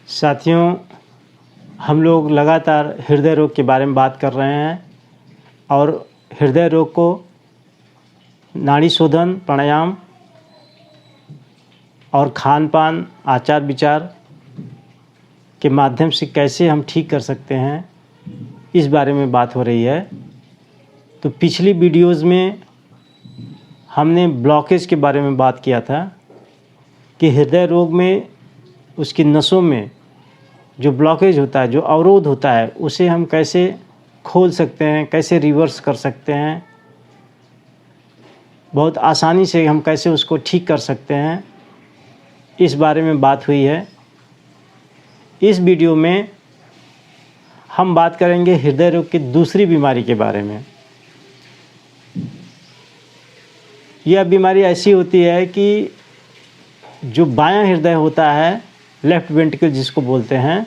साथियों, हम लोग लगातार हृदय रोग के बारे में बात कर रहे हैं और हृदय रोग को नाड़ी शोधन, प्राणायाम और खान पान, आचार विचार के माध्यम से कैसे हम ठीक कर सकते हैं, इस बारे में बात हो रही है। तो पिछली वीडियोज़ में हमने ब्लॉकेज के बारे में बात किया था कि हृदय रोग में उसकी नसों में जो ब्लॉकेज होता है, जो अवरोध होता है, उसे हम कैसे खोल सकते हैं, कैसे रिवर्स कर सकते हैं, बहुत आसानी से हम कैसे उसको ठीक कर सकते हैं, इस बारे में बात हुई है। इस वीडियो में हम बात करेंगे हृदय रोग की दूसरी बीमारी के बारे में। यह बीमारी ऐसी होती है कि जो बायां हृदय होता है, लेफ़्ट वेंट्रिकल जिसको बोलते हैं,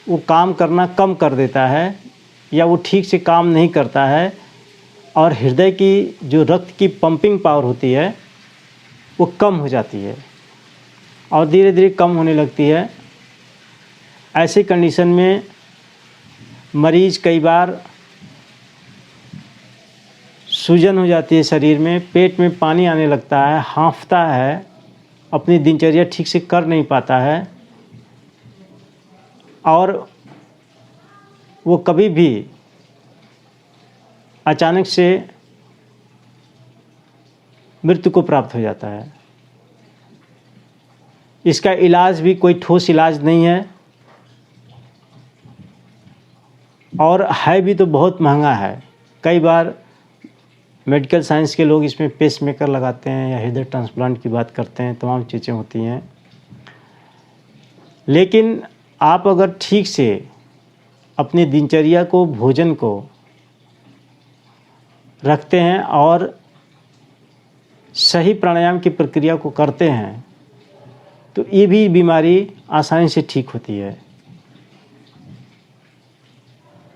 वो काम करना कम कर देता है या वो ठीक से काम नहीं करता है और हृदय की जो रक्त की पंपिंग पावर होती है वो कम हो जाती है और धीरे धीरे कम होने लगती है। ऐसी कंडीशन में मरीज़ कई बार सूजन हो जाती है शरीर में, पेट में पानी आने लगता है, हाँफता है, अपनी दिनचर्या ठीक से कर नहीं पाता है और वो कभी भी अचानक से मृत्यु को प्राप्त हो जाता है। इसका इलाज भी कोई ठोस इलाज नहीं है और है भी तो बहुत महंगा है। कई बार मेडिकल साइंस के लोग इसमें पेसमेकर लगाते हैं या हृदय ट्रांसप्लांट की बात करते हैं, तमाम चीज़ें होती हैं। लेकिन आप अगर ठीक से अपनी दिनचर्या को, भोजन को रखते हैं और सही प्राणायाम की प्रक्रिया को करते हैं तो ये भी बीमारी आसानी से ठीक होती है।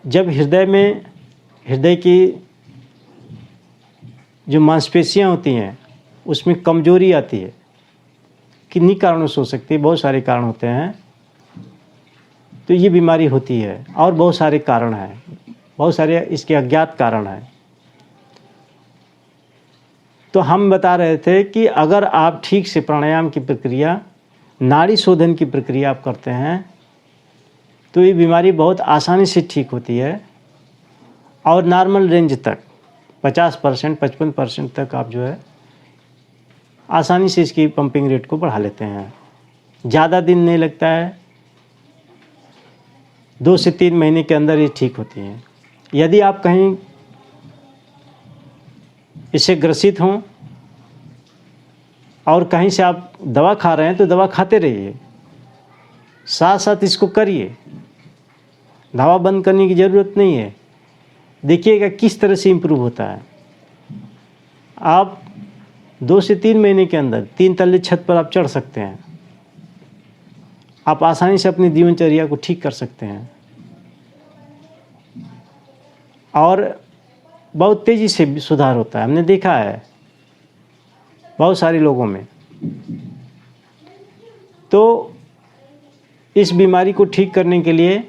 जब हृदय की जो मांसपेशियां होती हैं उसमें कमजोरी आती है, किन्हीं कारणों से हो सकती है, बहुत सारे कारण होते हैं, तो ये बीमारी होती है और बहुत सारे कारण हैं, बहुत सारे इसके अज्ञात कारण हैं। तो हम बता रहे थे कि अगर आप ठीक से प्राणायाम की प्रक्रिया, नाड़ी शोधन की प्रक्रिया आप करते हैं तो ये बीमारी बहुत आसानी से ठीक होती है और नॉर्मल रेंज तक 50%, 55% तक आप जो है आसानी से इसकी पंपिंग रेट को बढ़ा लेते हैं। ज़्यादा दिन नहीं लगता है, 2 से 3 महीने के अंदर ये ठीक होती हैं। यदि आप कहीं इससे ग्रसित हों और कहीं से आप दवा खा रहे हैं तो दवा खाते रहिए, साथ साथ इसको करिए, दवा बंद करने की ज़रूरत नहीं है। देखिएगा किस तरह से इम्प्रूव होता है। आप 2 से 3 महीने के अंदर 3 तल्ले छत पर आप चढ़ सकते हैं। आप आसानी से अपनी जीवनचर्या को ठीक कर सकते हैं और बहुत तेज़ी से सुधार होता है। हमने देखा है बहुत सारे लोगों में। तो इस बीमारी को ठीक करने के लिए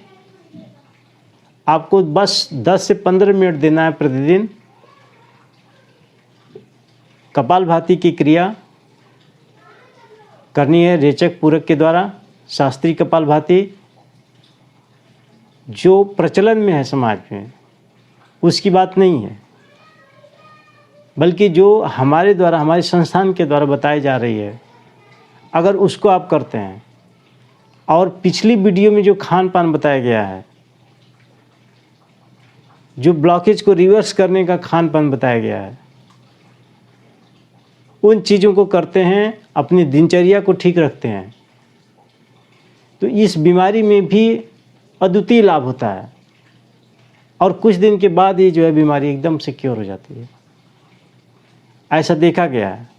आपको बस 10 से 15 मिनट देना है प्रतिदिन। कपालभाति की क्रिया करनी है रेचक पूरक के द्वारा। शास्त्रीय कपालभाति जो प्रचलन में है समाज में, उसकी बात नहीं है, बल्कि जो हमारे द्वारा, हमारे संस्थान के द्वारा बताई जा रही है, अगर उसको आप करते हैं और पिछली वीडियो में जो खान पान बताया गया है, जो ब्लॉकेज को रिवर्स करने का खान पान बताया गया है, उन चीज़ों को करते हैं, अपनी दिनचर्या को ठीक रखते हैं, तो इस बीमारी में भी अद्वितीय लाभ होता है और कुछ दिन के बाद ये जो है बीमारी एकदम से क्योर हो जाती है। ऐसा देखा गया है।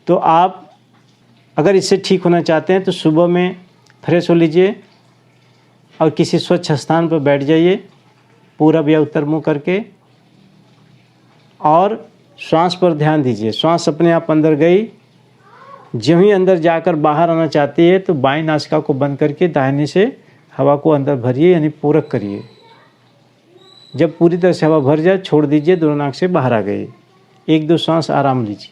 तो आप अगर इससे ठीक होना चाहते हैं तो सुबह में फ्रेश हो लीजिए और किसी स्वच्छ स्थान पर बैठ जाइए, पूरब या उत्तर मुँह करके, और श्वास पर ध्यान दीजिए। श्वास अपने आप अंदर गई, जब ही अंदर जाकर बाहर आना चाहती है तो बाएं नासिका को बंद करके दाहिने से हवा को अंदर भरिए, यानी पूरक करिए। जब पूरी तरह से हवा भर जाए छोड़ दीजिए, दोनों नाक से बाहर आ गई। 1-2 श्वास आराम लीजिए।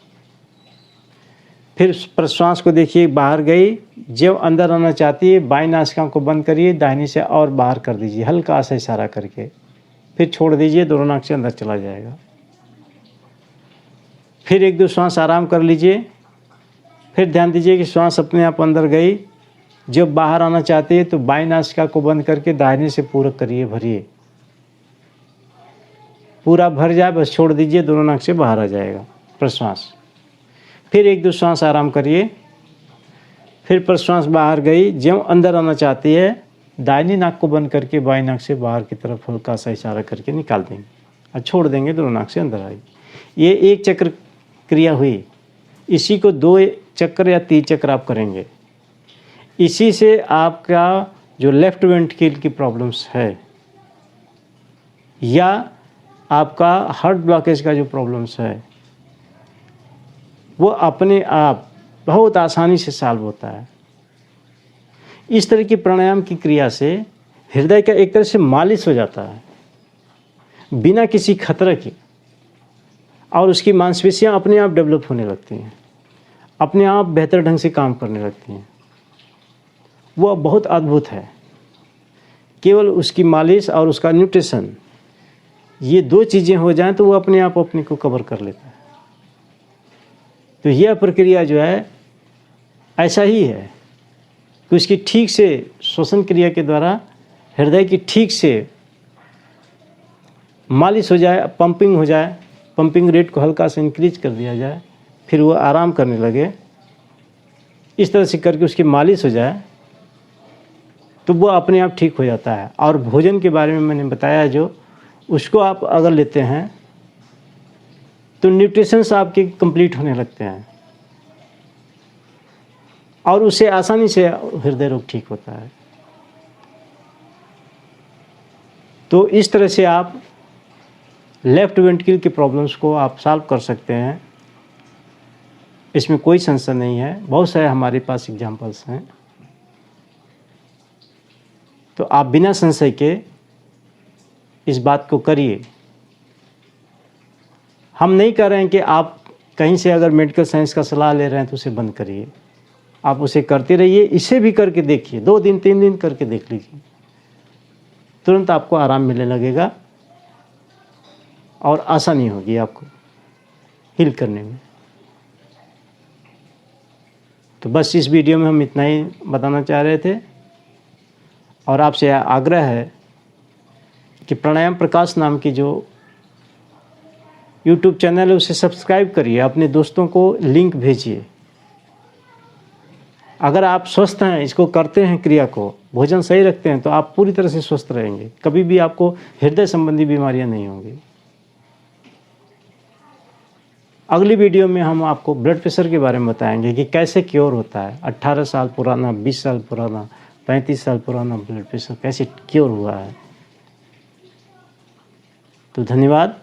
फिर प्रश्वास को देखिए बाहर गई। जब अंदर आना चाहती है बाएं नासिका को बंद करिए, दाहिनी से और बाहर कर दीजिए हल्का सा इशारा करके। फिर छोड़ दीजिए, दोनों नाक से अंदर चला जाएगा। फिर 1-2 श्वास आराम कर लीजिए। फिर ध्यान दीजिए कि श्वास अपने आप अंदर गई। जब बाहर आना चाहती है तो बाएं नासिका को बंद करके दाहिने से पूरक करिए, भरिए। पूरा भर जाए बस छोड़ दीजिए, दोनों नाक से बाहर आ जाएगा प्रश्वास। फिर 1-2 श्वास आराम करिए। फिर प्रश्वास बाहर गई। जब अंदर आना चाहती है दाहिनी नाक को बंद करके बाएं नाक से बाहर की तरफ हल्का सा इशारा करके निकाल देंगे और छोड़ देंगे, दोनों नाक से अंदर आएगी। ये 1 चक्र क्रिया हुई। इसी को 2 चक्र या 3 चक्र आप करेंगे। इसी से आपका जो लेफ्ट वेंट्रिकल की प्रॉब्लम्स है या आपका हार्ट ब्लॉकेज का जो प्रॉब्लम्स है वो अपने आप बहुत आसानी से सॉल्व होता है। इस तरह की प्राणायाम की क्रिया से हृदय का एक तरह से मालिश हो जाता है बिना किसी खतरे के, और उसकी मांसपेशियां अपने आप डेवलप होने लगती हैं, अपने आप बेहतर ढंग से काम करने लगती हैं। वो बहुत अद्भुत है। केवल उसकी मालिश और उसका न्यूट्रिशन, ये 2 चीज़ें हो जाएं तो वो अपने आप अपने को कवर कर लेता है। तो यह प्रक्रिया जो है ऐसा ही है कि उसकी ठीक से श्वसन क्रिया के द्वारा हृदय की ठीक से मालिश हो जाए, पंपिंग हो जाए, पंपिंग रेट को हल्का सा इंक्रीज कर दिया जाए, फिर वो आराम करने लगे। इस तरह से करके उसकी मालिश हो जाए तो वो अपने आप ठीक हो जाता है। और भोजन के बारे में मैंने बताया, जो उसको आप अगर लेते हैं तो न्यूट्रिशंस आपके कंप्लीट होने लगते हैं और उससे आसानी से हृदय रोग ठीक होता है। तो इस तरह से आप लेफ्ट वेंट्रिकल की प्रॉब्लम्स को आप सॉल्व कर सकते हैं। इसमें कोई संशय नहीं है। बहुत सारे हमारे पास एग्जांपल्स हैं। तो आप बिना संशय के इस बात को करिए। हम नहीं कह रहे हैं कि आप कहीं से अगर मेडिकल साइंस का सलाह ले रहे हैं तो उसे बंद करिए। आप उसे करते रहिए। इसे भी करके देखिए, 2 दिन 3 दिन करके देख लीजिए, तुरंत आपको आराम मिलने लगेगा और आसानी होगी आपको हील करने में। तो बस इस वीडियो में हम इतना ही बताना चाह रहे थे और आपसे आग्रह है कि प्राणायाम प्रकाश नाम की जो YouTube चैनल है उसे सब्सक्राइब करिए, अपने दोस्तों को लिंक भेजिए। अगर आप स्वस्थ हैं, इसको करते हैं क्रिया को, भोजन सही रखते हैं, तो आप पूरी तरह से स्वस्थ रहेंगे। कभी भी आपको हृदय संबंधी बीमारियां नहीं होंगी। अगली वीडियो में हम आपको ब्लड प्रेशर के बारे में बताएंगे कि कैसे क्योर होता है। 18 साल पुराना, 20 साल पुराना, 35 साल पुराना ब्लड प्रेशर कैसे क्योर हुआ है। तो धन्यवाद।